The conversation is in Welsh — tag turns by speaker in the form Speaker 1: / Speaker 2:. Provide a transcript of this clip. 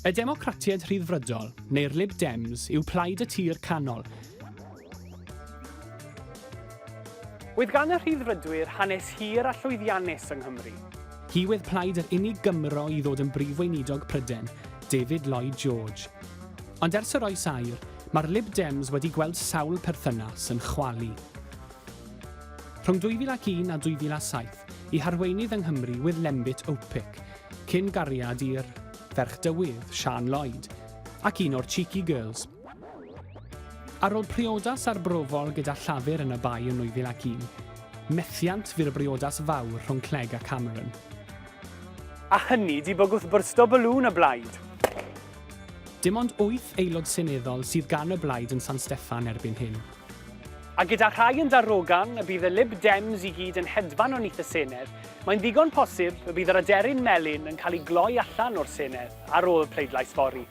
Speaker 1: Y Democratiaid Rhyddfrydol, neu'r Lib Dems, yw Plaid y Tir Canol.
Speaker 2: Oedd gan y Rhyddfrydwyr hanes hir a llwyddiannus yng Nghymru.
Speaker 1: Hi wedd plaid yr unig Gymro i ddod yn brif weinidog Pryden, David Lloyd George. Ond ers yr oes aur, mae'r Lib Dems wedi gweld sawl perthynas yn chwalu. Rhwng 2001 a 2007, i harweinydd yng Nghymru wedd Lembit Opic, cyn gariad i'r ferch dywydd, Sian Lloyd, ac un o'r Cheeky Girls. Ar ôl priodas arbrofol gyda llafur yn y bai yn 2001, methiant fy'r briodas fawr rhwng Clegg a Cameron.
Speaker 2: A hynny di bygwth byrsto balŵn y blaid.
Speaker 1: Dim ond 8 aelod seneddol sydd gan y blaid yn San Steffan erbyn hyn.
Speaker 2: A gyda rhai yn darogan y bydd y Lib Dems i gyd yn hedfan o nith y Senedd, mae'n ddigon posib y bydd yr aderyn melyn yn cael ei gloi allan o'r Senedd ar ôl pleidlais fory.